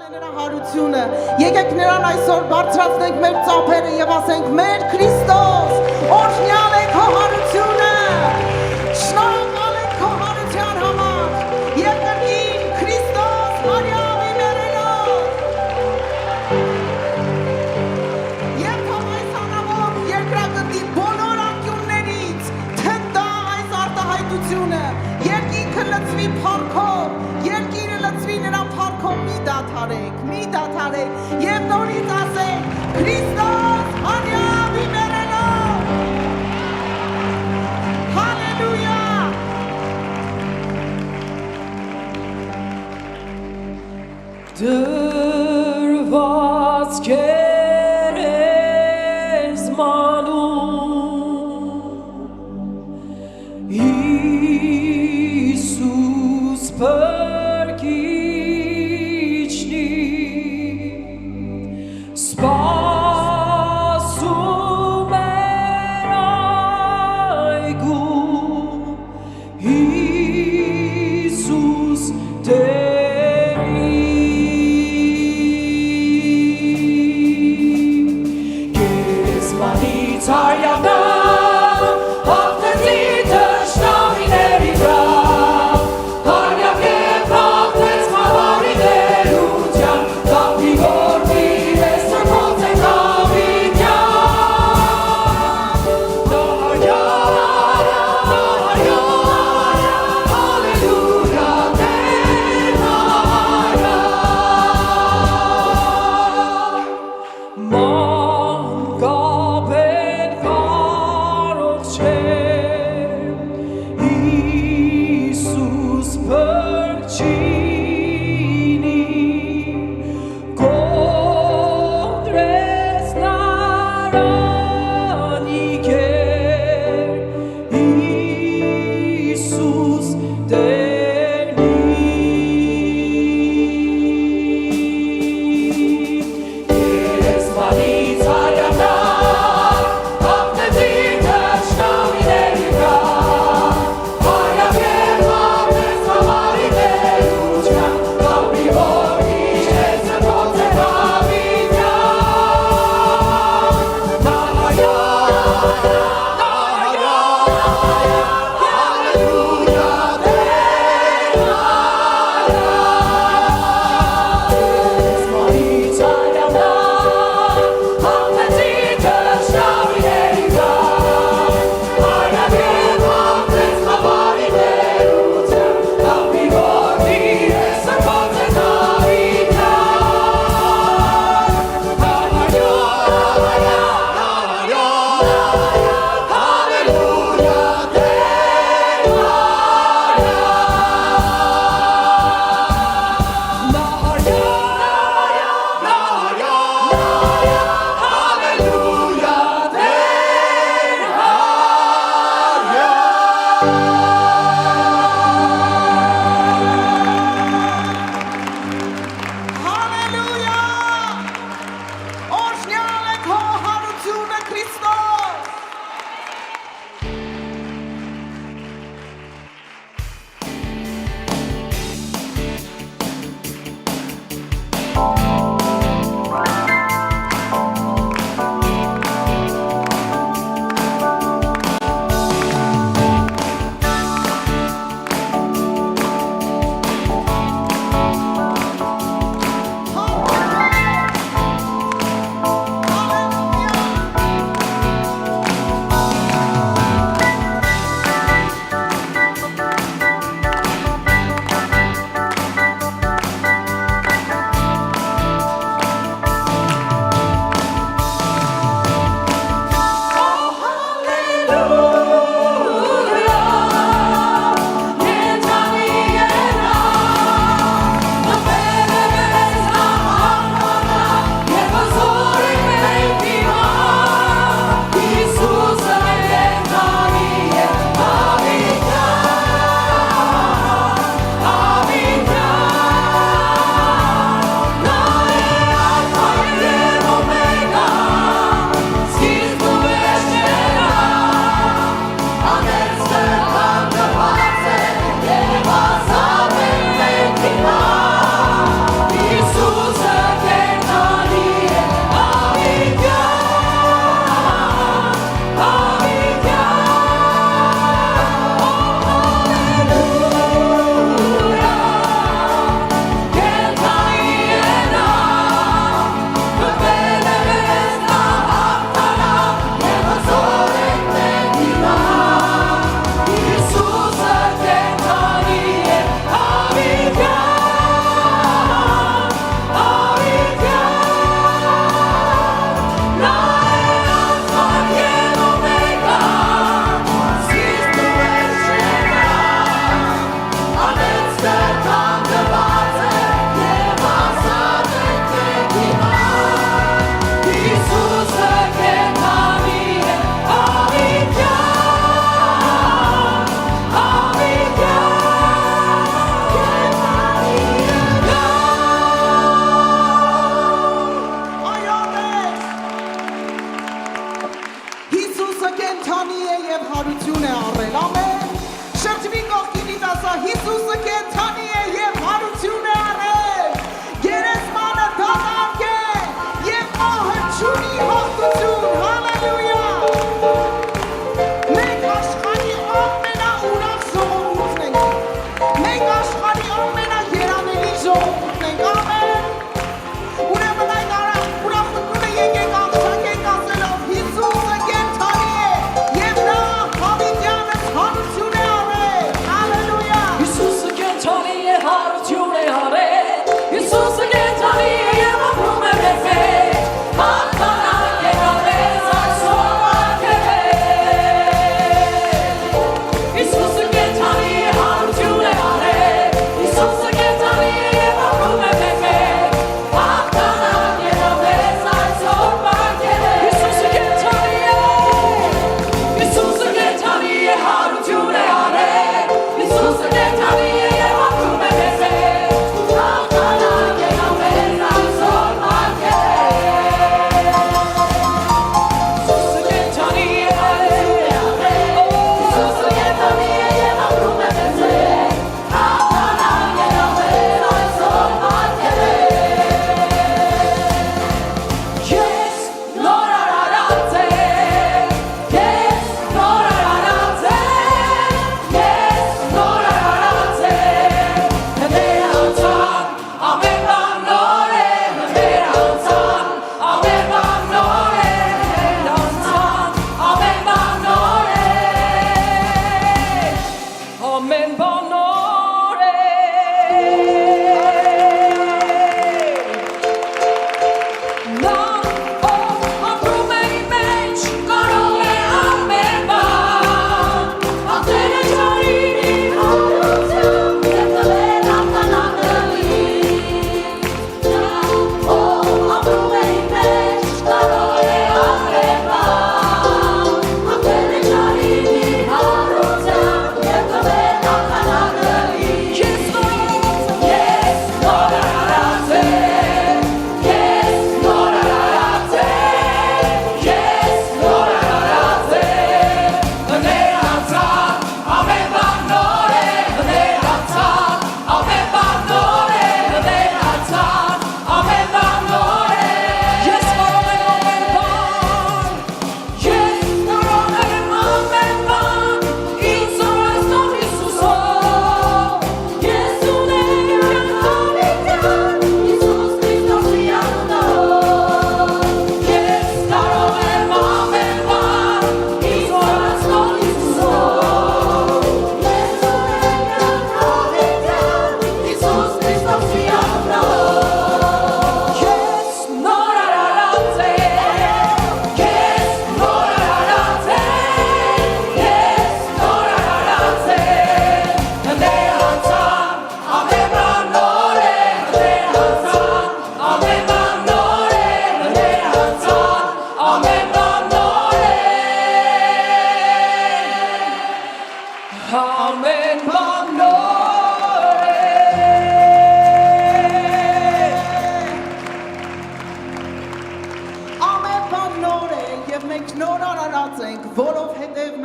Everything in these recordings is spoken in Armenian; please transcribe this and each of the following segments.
Եկեք նրան այսօր բարձրացնենք մեր ծափերը եւ ասենք մեր Քրիստոս, օրհնյալ է քո հարությունը, շնորհակալ ենք քո հարության համար եւ կրկին Քրիստոս Մարիամի մերելով։ Եվ թող այս անավոր երկրագնդի բոլոր անկյուններից թնդա այս արտահայտությունը, երկինքը լցվի փառքով, երկիրը լցվի նրա փառքով, մի դադարեք, եւ նորից ասենք Քրիստոս Մարիամի մերելով։ Հալելույա։ Դրված քեզ մանու Հիսուս Սպասում էր այգում Հիսուս Տերին Քեզ մանից արյավնա հաղթեցի թշնամիների վրա Արյավ և հաղթեց խավարի ներության Կապի որմի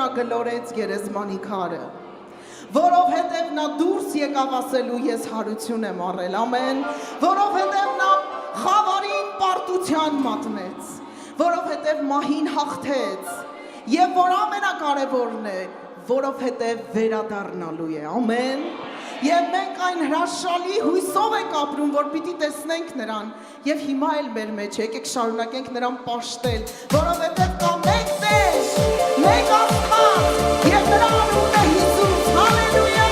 նա գլորեց գերեզմանի քարը, որովհետև նա դուրս եկավ ասելու ես հարություն եմ առել, ամեն, որովհետև նա խավարին պարտության մատնեց, որովհետև մահին հաղթեց, եւ որ ամենակարևորն է, որովհետև վերադառնալու է, ամեն, եւ մենք այն հրաշալի հույսով ենք ապրում, որ պիտի տեսնենք նրան, եւ հիմա էլ մեր մեջ եկեք շարունակենք նրան պաշտել, որովհետև կա մեկ Տեր, մեկ Աստված, եւ նրա անունն է Հիսուս, հալելույա։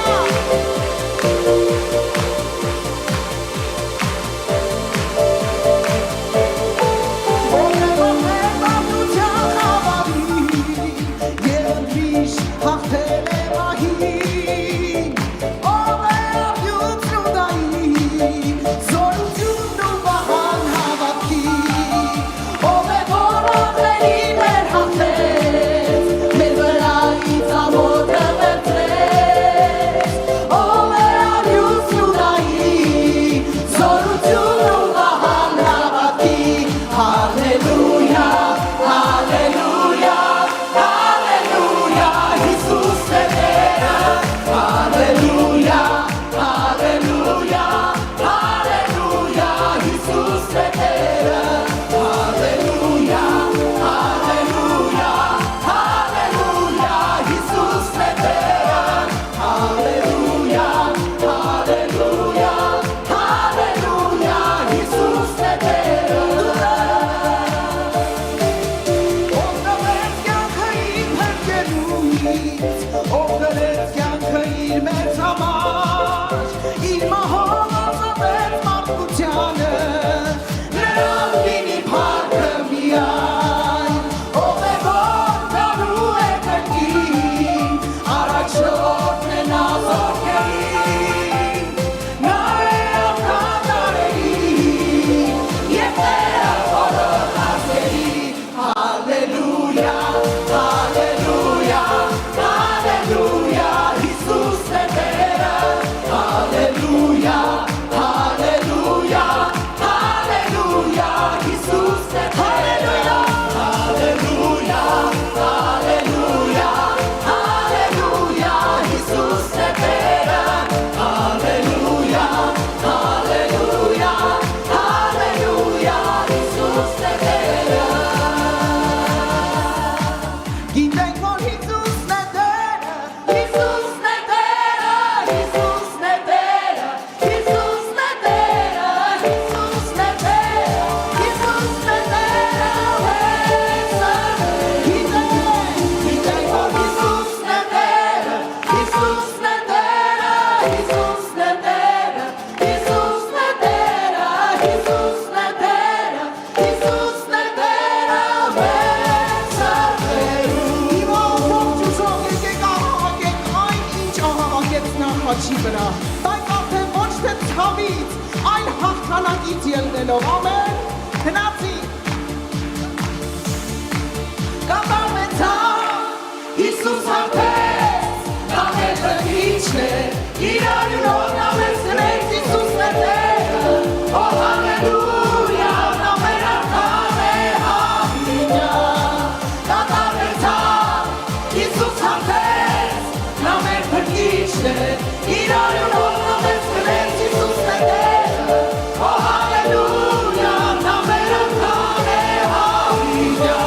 Բայց արդեն ոչ թե ցավից, այլ հաղթանակից ելնելով, ամեն, հնացի։ Կատարվեցավ, Հիսուս հաղթեց, նա մեր բնիչն է, իր անունով նա մեր սրեց, Հիսուսն է Տերը, օ հալելույա, նա մեր արքան է, հալելույա։ Կատարվեցավ, Հիսուս հաղթեց, նա մեր բնիչն է, իր անունով նա մեր սրեց, Հիսուսն է Տերը, օ հալելույա, նա մեր արքան է, հալելույա։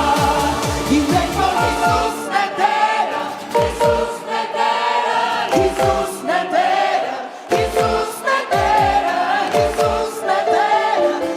Գիտենք, որ Հիսուսն է Տերը, Հիսուսն է Տերը, Հիսուսն է Տերը, Հիսուսն է Տերը, Հիսուսն է Տերը,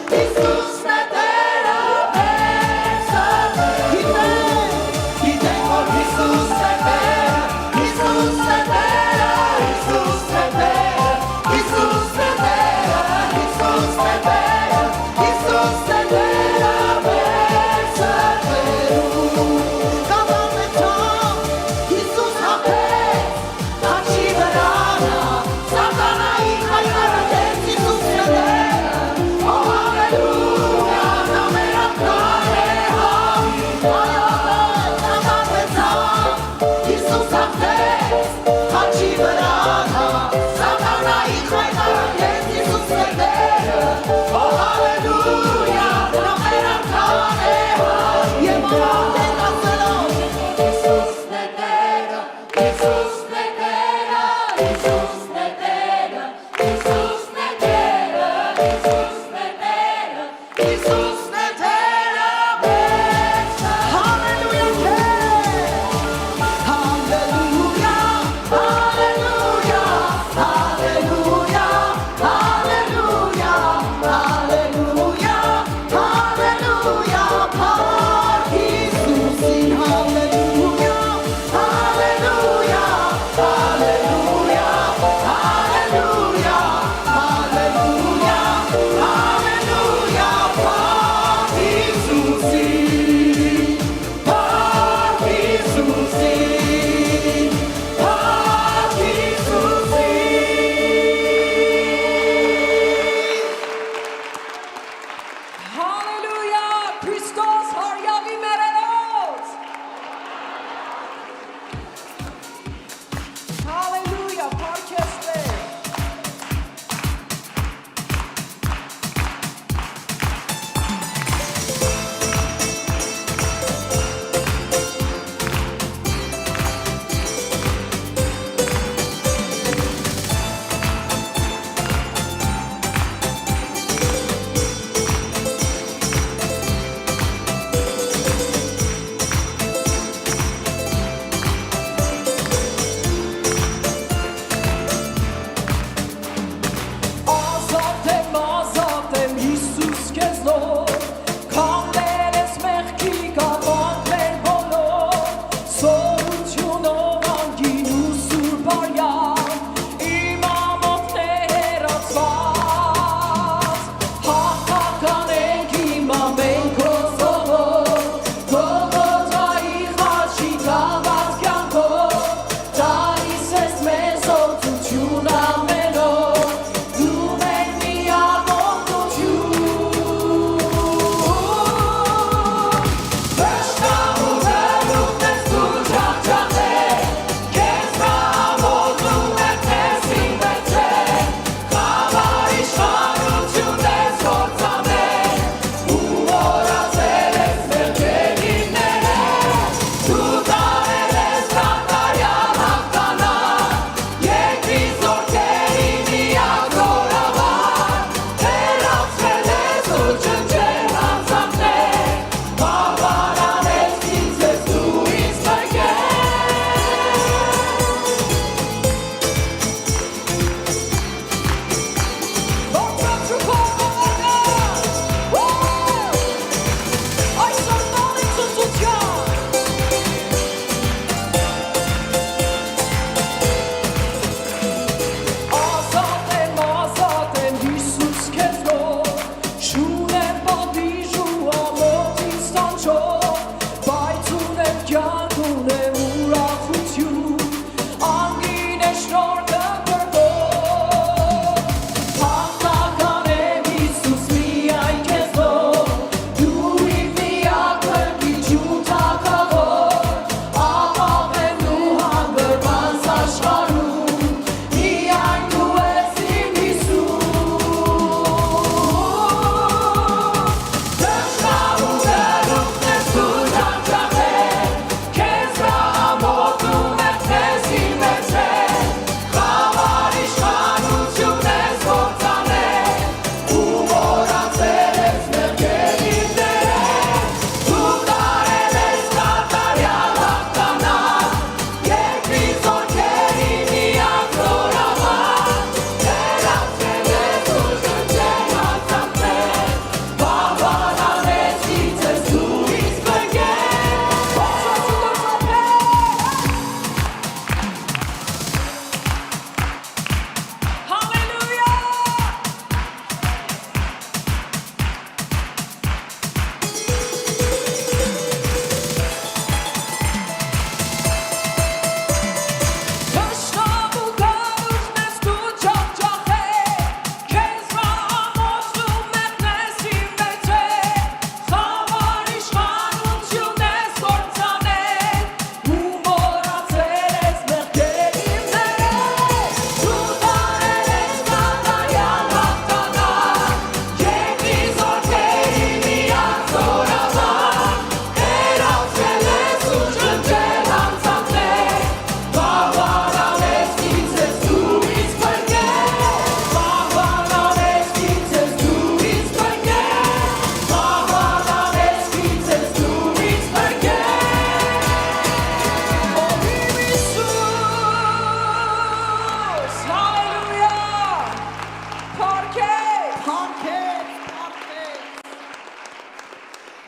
Հալելույա, հալելույա, Փառք Հիսուսին, հալելույա, հալելույա, հալելույա, հալելույա, հալելույա, հալելույա, Փառք Հիսուսին, Փառք Հիսուսին, Փառք Հիսուսին։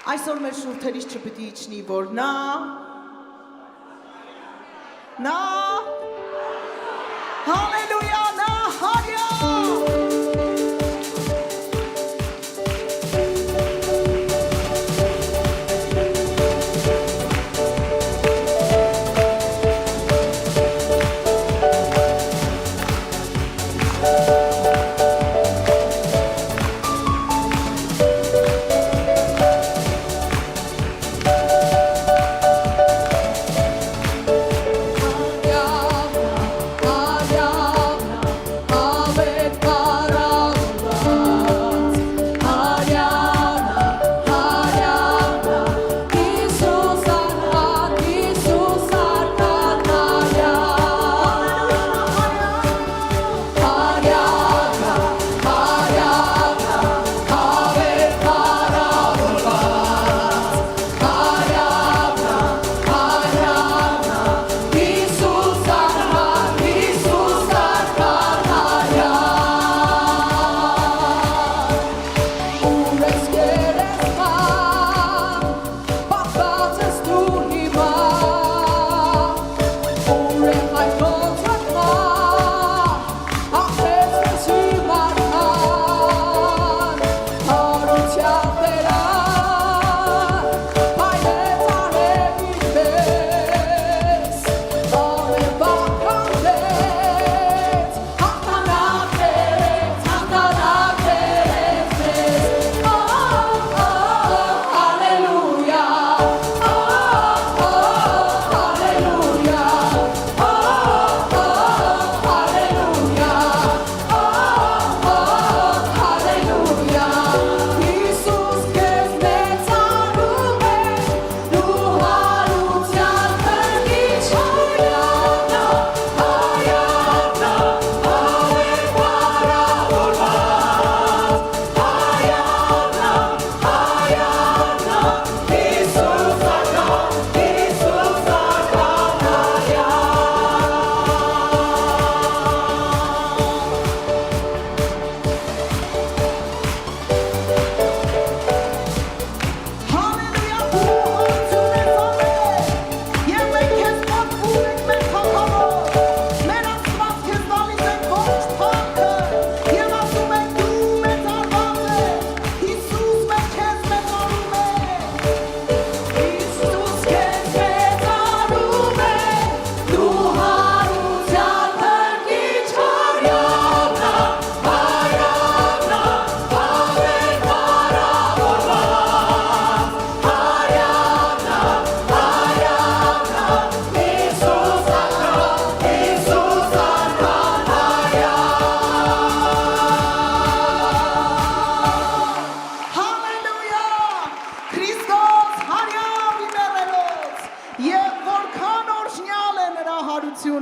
Այսօր մեր շուրթերից չպիտի իջնի, որ նա հալելույա, նա հարյա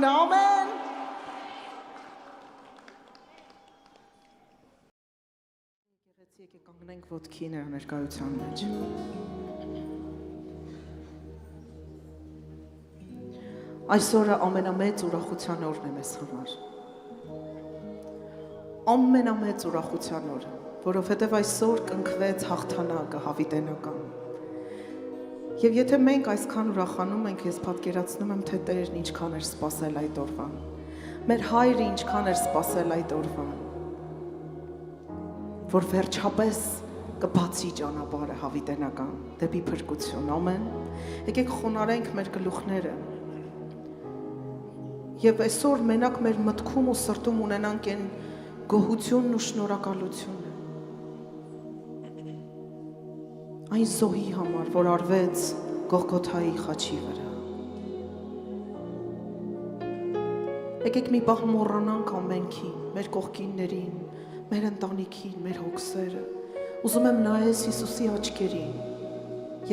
Ամեն Եկեք կանգնենք ոտքի նրա ներկայության մեջ Այսօրը ամենամեծ ուրախության օրն է մեզ համար Ամենամեծ ուրախության օրը որովհետև այսօր կնքվեց հաղթանակը հավիտենական Եվ եթե մենք այսքան ուրախանում ենք, ես պատկերացնում եմ, թե Տերն ինչքան էր սպասել այդ օրվան, մեր հայրը ինչքան էր սպասել այդ օրվան, որ վերջապես կբացի ճանապարհը հավիտենական դեպի փրկություն, ամեն, եկեք խոնարհենք մեր գլուխները եւ այսօր մենակ մեր մտքում ու սրտում ունենանք այն գոհությունն ու շնորհակալությունը Այն զոհի համար, որ արվեց Գողգոթայի խաչի վրա։ Եկեք մի պահ մոռանանք ամենքին, մեր կողքիններին, մեր ընտանիքին, մեր հոգսերը։ Ուզում եմ նայես Հիսուսի աչքերին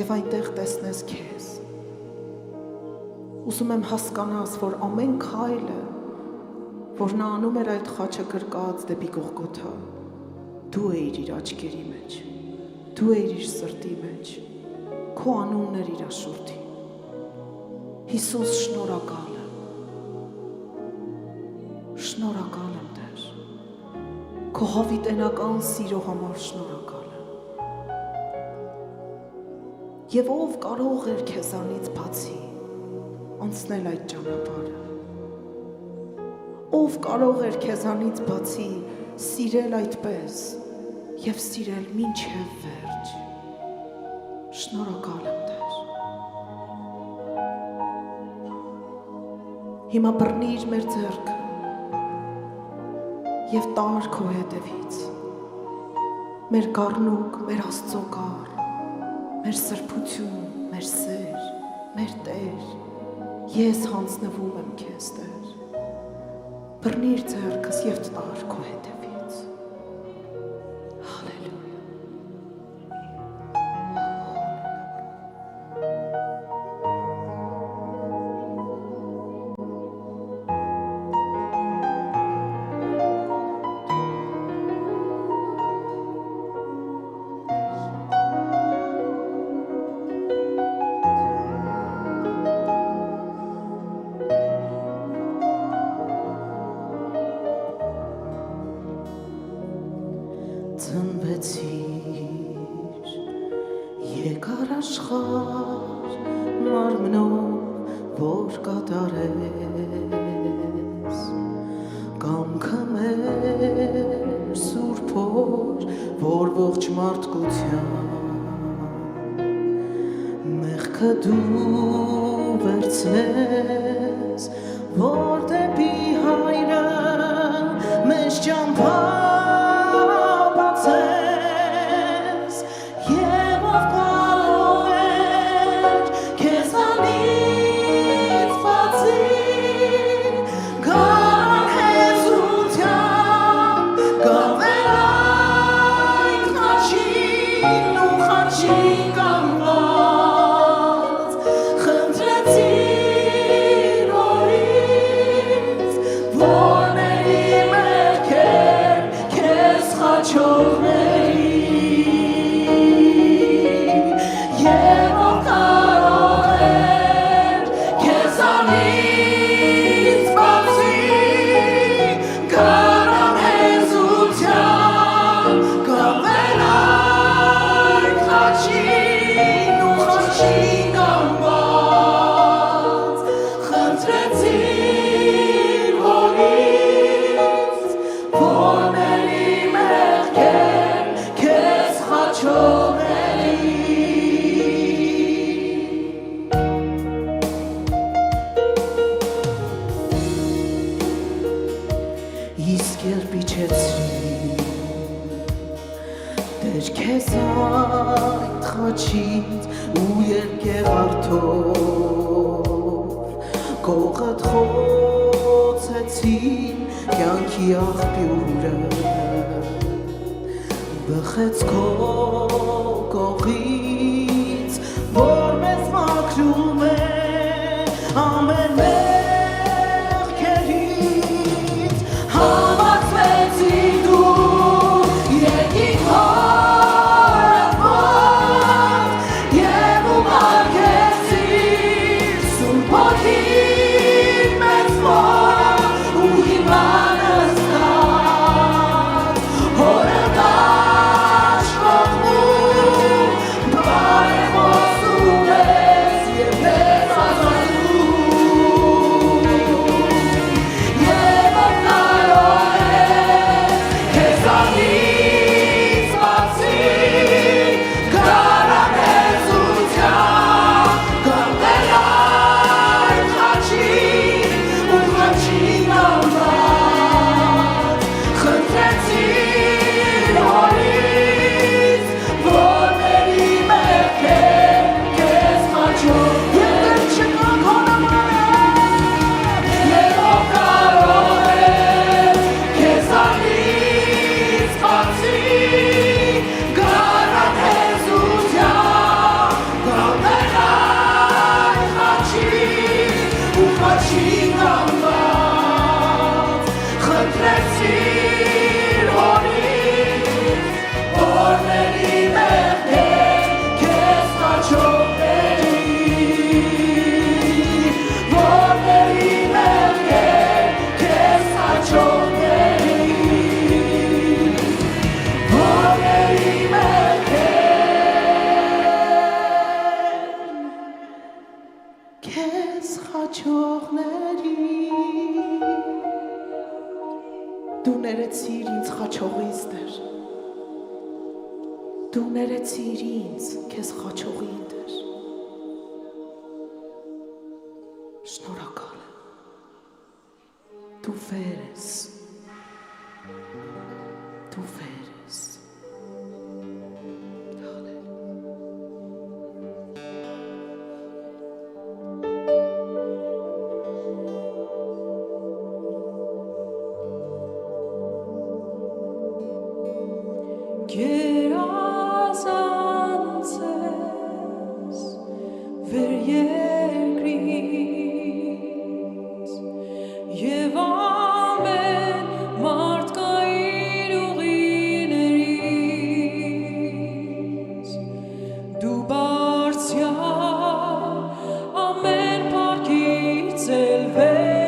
եւ այնտեղ տեսնես քեզ։ Ուզում եմ հասկանաս, որ ամեն քայլը, որ նա անում էր այդ խաչը գրկած դեպի Գողգոթա, դու էիր իր աչքերի մեջ։ Դու էիր իր սրտի մեջ, քո անունն էր իր աշուրթին, Հիսուս շնորհակալ եմ Տեր, քո հավիտենական սիրո համար շնորհակալ եմ, Եվ ով կարող էր քեզանից բացի անցնել այդ ճանապարհը։ Ով կարող էր քեզանից բացի սիրել այդպես եւ սիրել մինչեւ վերջ։ Շնորհակալ եմ Տեր։ Հիմա բռնիր մեր ձեռքը եւ տար քո հետևից։ Մեր գառնուկ, մեր Աստծո գառ, մեր սրբություն, մեր սեր, մեր Տեր, ես հանձնվում եմ քեզ Տեր։ Բռնիր ձեռքս եւ տար քո հետևից։ Հալելույա։ Ծնվեցիր, եկար աշխարհ մարմնով, որ կատարես կամքը մեր սուրբ օր, որ ողջ մարդկության մեղքը դու վերցնես, որ դեպի հայրը մեզ ճամփա իսկ երբ իջեցրի Տեր քեզ այդ խաչից ու երկեղարդով կողդ խոցեցին կյանքի աղբյուրը բխեց քո կողից որ մեզ մաքրում է ամեն Yeah. Դու ներեցիր ինձ խաչողից Տեր։ Դու ներեցիր ինձ քեզ խաչողին Տեր։ Շնորհակալ եմ։ Դու վեր ես։ Դու վեր ես։ Գերազանցես վեր երկրից և ամեն մարդկային ուղիներից դու բարձյալ ամեն պարկից էլ վեր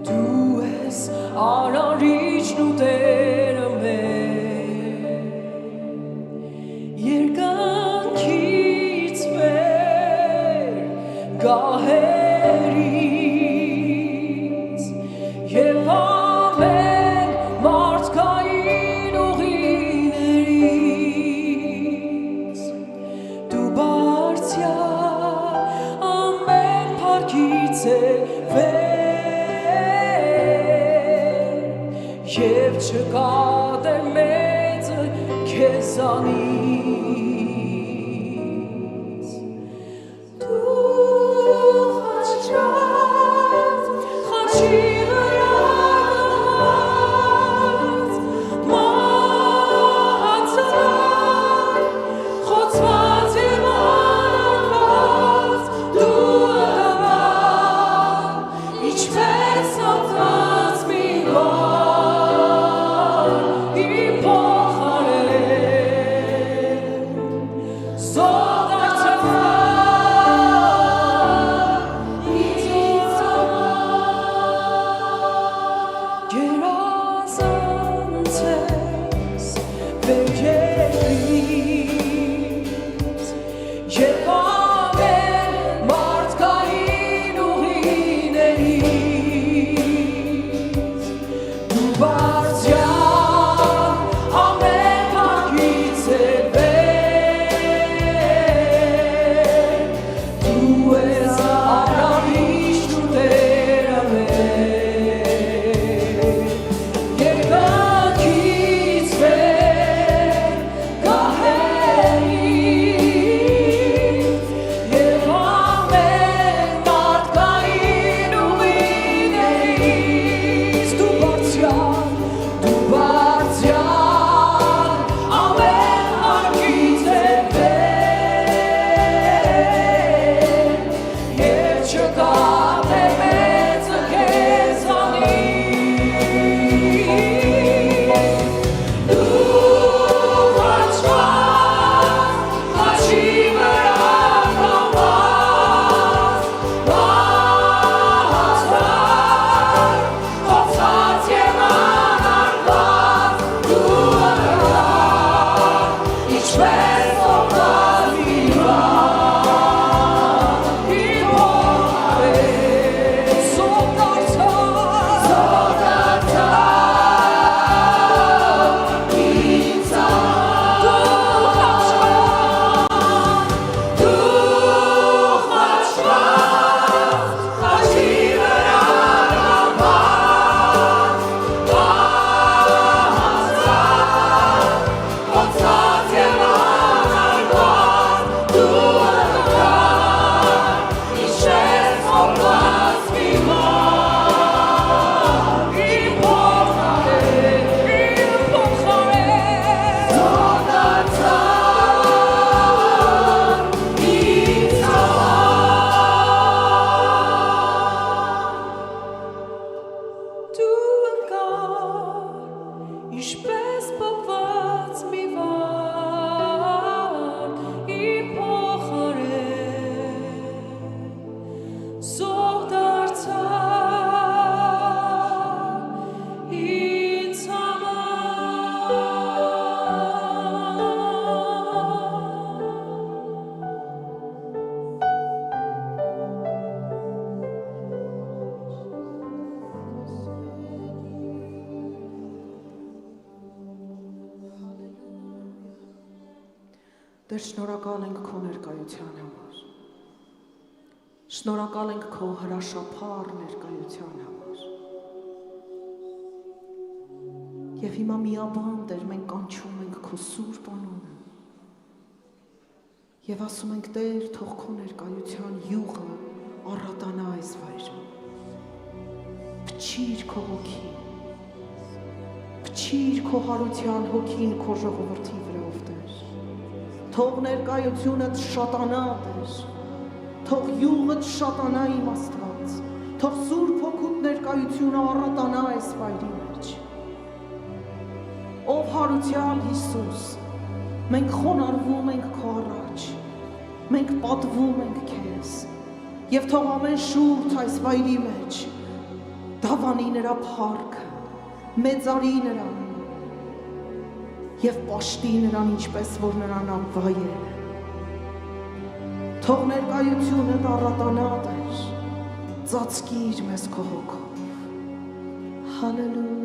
դու ես արարիչն ու Տերը մեր երկնքից վեր գահերից և ամեն մարդկային ուղիներից դու բարձյալ ամեն պարկից էլ վեր և չկա դեր մեծը քեզանից դու խաչած խաչի վրա մահացած խոցված և անարգված դու ըդան ինչպես սատված մի բան իմ փոխարեն զոհ գերազանցես վեր երկրից և ամեն մարդկային ուղիներից դու բարձյալ Տեր, շնորհակալ ենք քո ներկայության համար։ Շնորհակալ ենք քո հրաշափառ ներկայության համար։ Եվ հիմա միաբան, Տեր, մենք կանչում ենք քո սուրբ անունը։ Եվ ասում ենք, Տեր, թող քո ներկայության յուղը առատանա այս վայրում։ Փչիր քո հոգին։ Փչիր քո հարության հոգին քո ժողովրդի վրայով, Տեր։ Թող ներկայությունդ շատանա, Տեր։ Թող յուղդ շատանա, իմ Աստված։ Թող Սուրբ Հոգուդ ներկայությունը առատանա այս վայրի մեջ։ Ով հարության Հիսուս, մենք խոնարհվում ենք քո առաջ։ Մենք պատվում ենք քեզ։ Եվ թող ամեն շուրջ այս վայրի մեջ դավանի նրա փառքը, մեծարի նրան և պաշտի նրան, ինչպես որ նրան անվայել է։ Թող ներկայությունդ առատանա, Տեր, ծածկիր մեզ քո հոգով։ Հալելույա։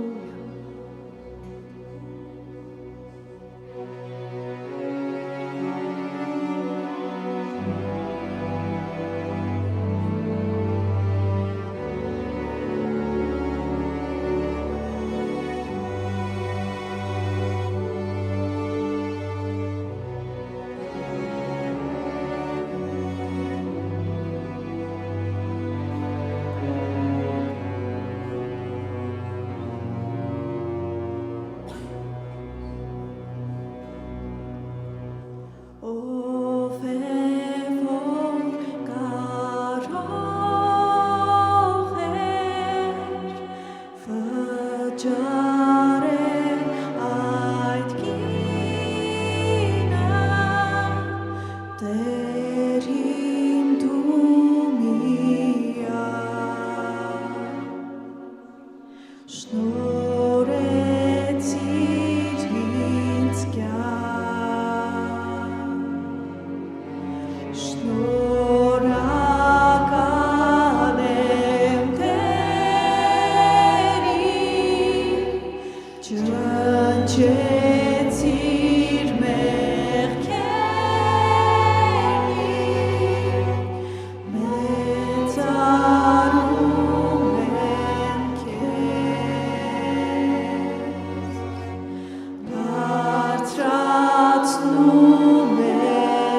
Amen.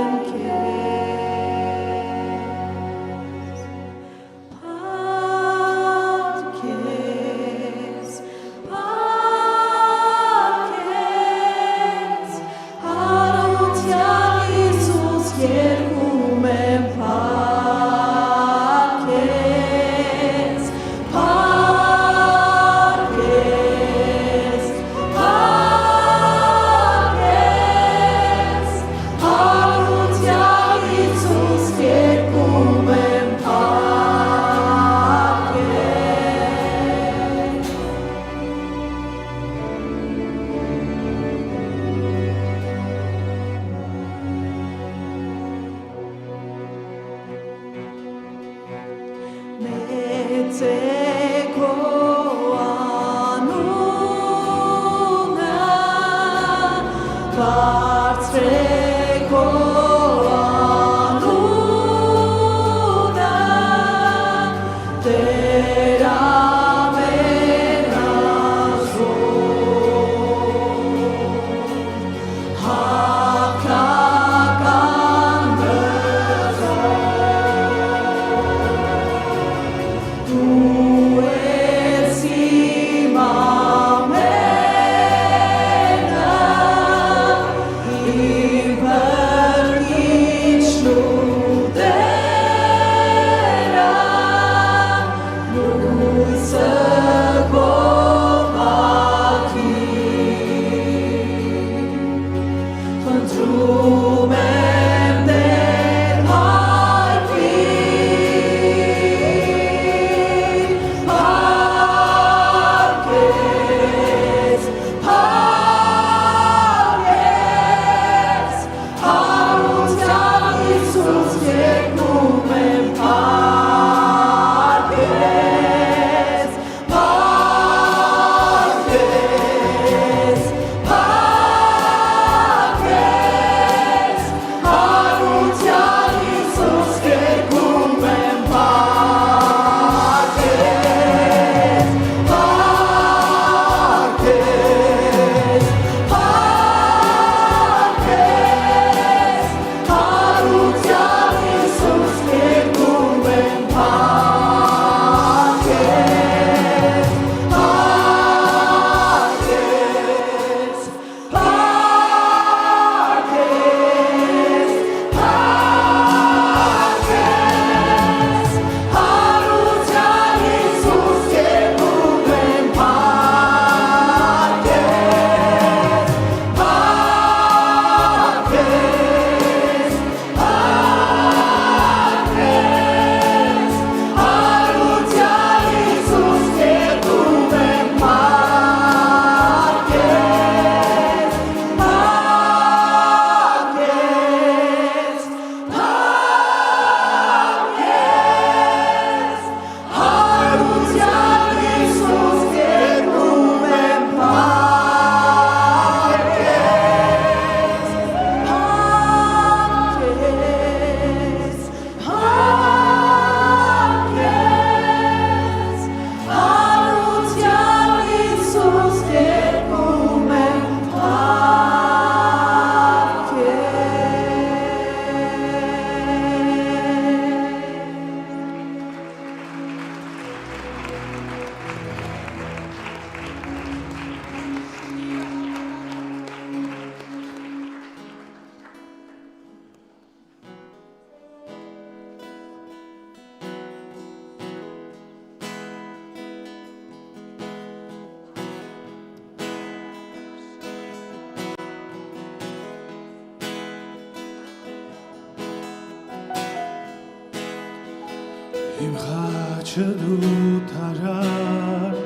Իմ խաչը դու թարար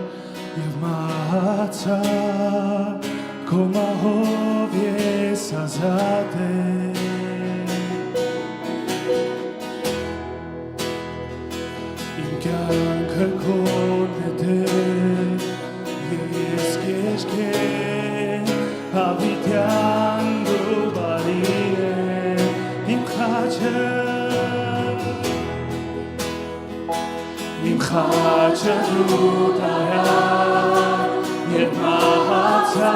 և մահացա Քո մահով ես ազատ եմ Իմ կյանքը քոն է դեր և ես քեզ քեզ հավիտյան դու բարի ես Իմ խաչը դու տարար և մահացա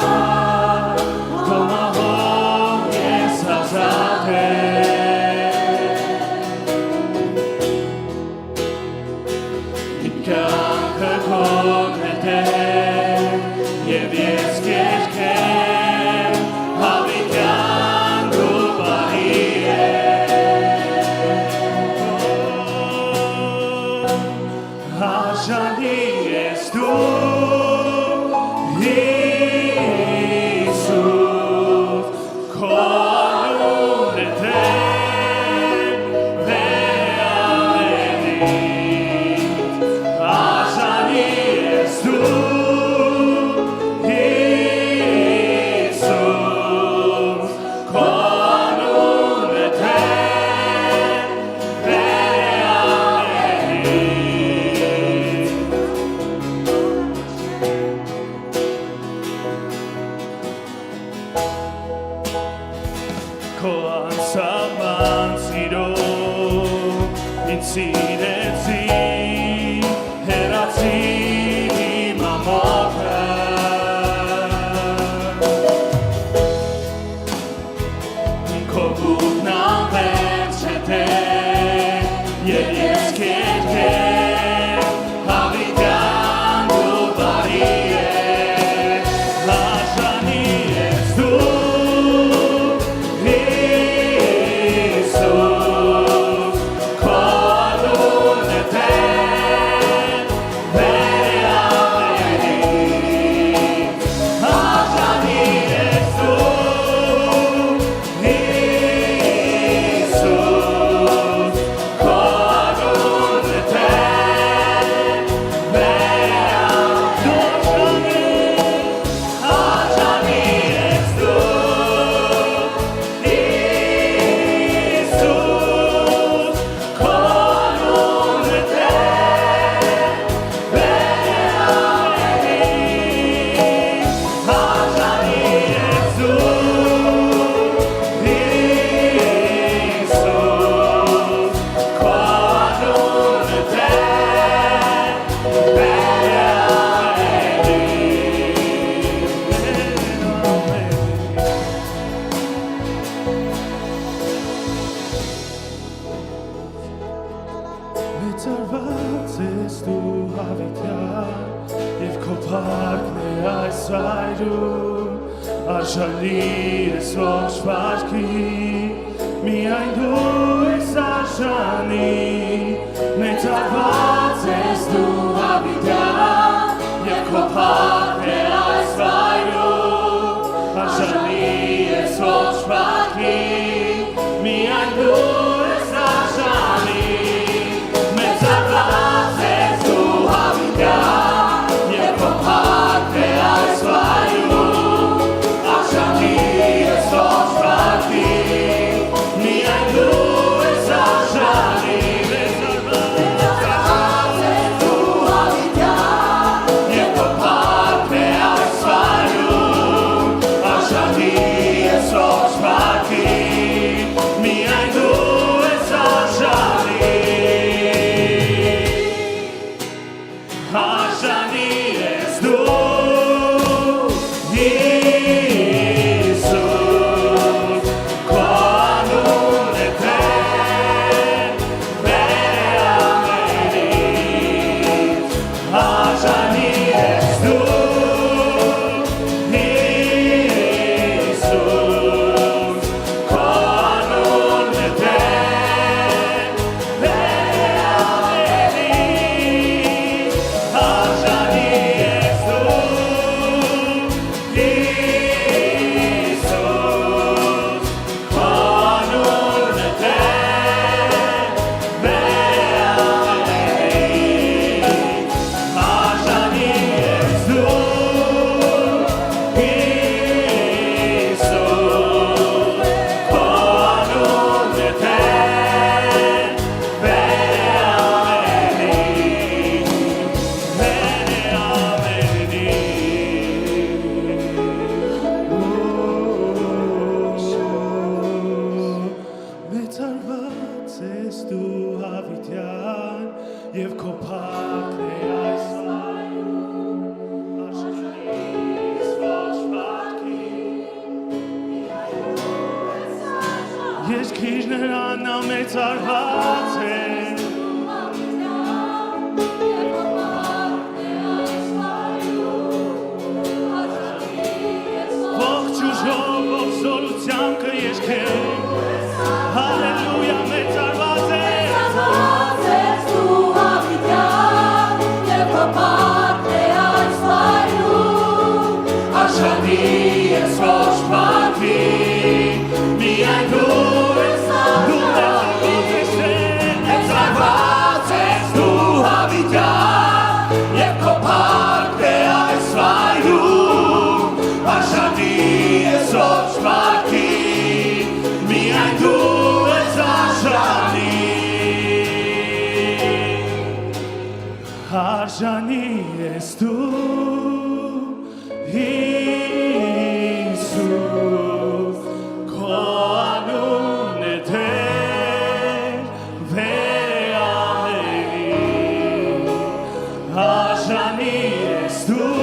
Քո մահով ես ազատ եմ Իմ կյանքը քոն հետ է և ես քեզ քեզ հավիտյան դու բարի Հաշանի ես դու, Հիսուս, քո անուն է դեմ վերաբերից Հաշանի ես դու, Հիսուս, քո անուն է դեմ վերաբերից Քո անսահման սիրով ինձ սիրեցի հեռացի իմ ամոթը Քո գուտն անվերջ հետ է և ես քեզ քեզ հավիտյան դու բարի ես Հաշանի ես դու Մեծարված ես դու հավիտյան և քո փառքն է այս այրում Արժանի ես ողջ վարքի միայն դու ես արժանի Մեծարված ես դու հավիտյան և քո փառքն է այս այրում Արժանի ես ողջ վարքի միայն դու ես արժանի Մեծարված ես դու հավիտյան և քո փառքն է այս վայրում Արժանի ես ողջ վարքի միայն դու ես արժանի Մեծարված ես դու հավիտյան և քո փառքն է Եսքիր նրան ամեցարված է Ողջ ուժով, ով զորությամբ կեզքենք Հալելույա մեծարված է Արժանի ես ոչ մարդի Միայն դու ես մեծարված ես դու հավիտյան Եվ քո փառքն է այս վայրում Արժանի ես ոչ մարդի Միայն դու ես արժանի Արժանի ես դու Հիսուս քո անունն է Տեր վերամերի Արժանի ես դու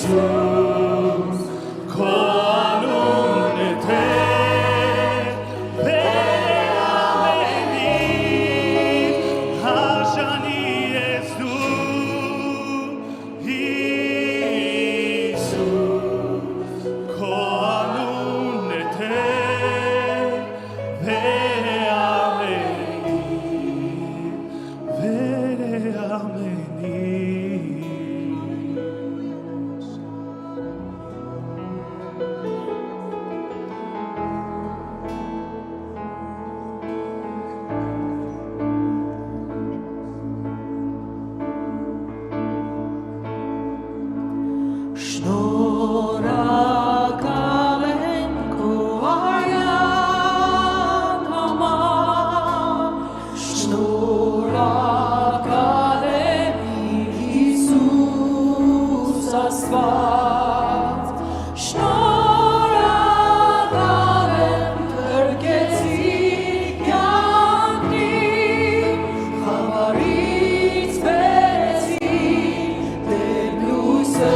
Հիսուս քո անունն է Տեր վերամերի Արժանի ես դու Շնորհակալ եմ քո արյան համար Շնորհակալ եմ Հիսուս Աստված Շնորհակալ եմ փրկեցի կյանքի խավարից բերեցի դեպ լույսը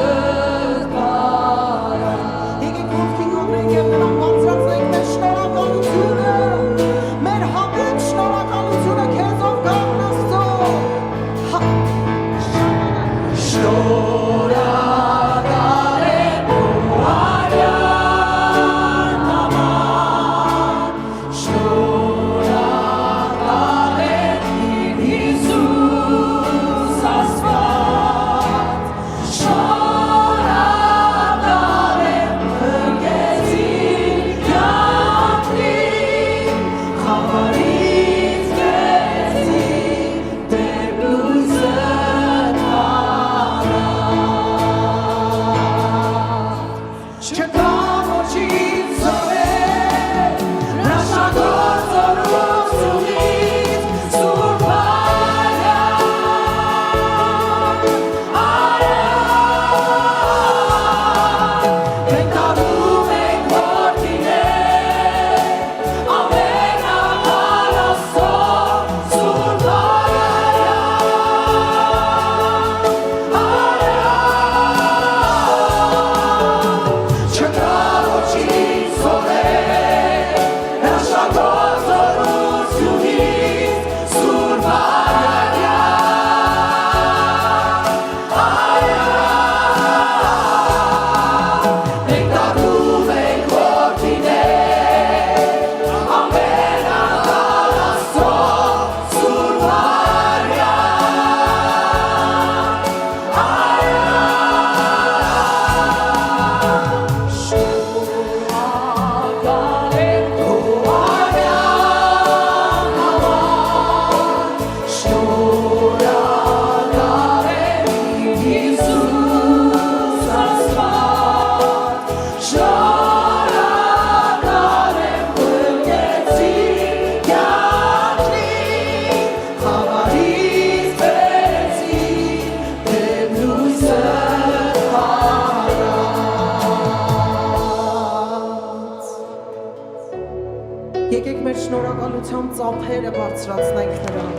Եկեք մեր շնորհակալության ծափերը բարձրացնենք նրան։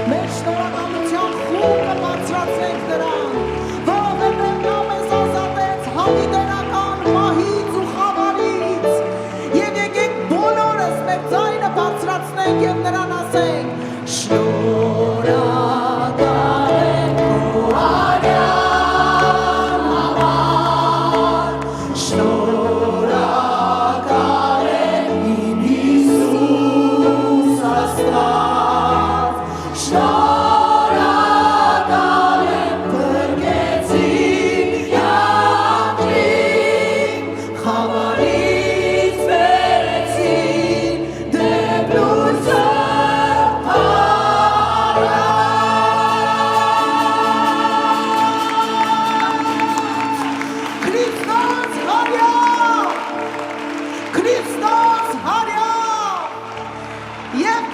Մեր շնորհակալության խումբը բարձրացնենք նրան, որովհետև նա մեզ ազատեց հավիտենական մահից ու խավարից։ Քրիստոս հարյավ, և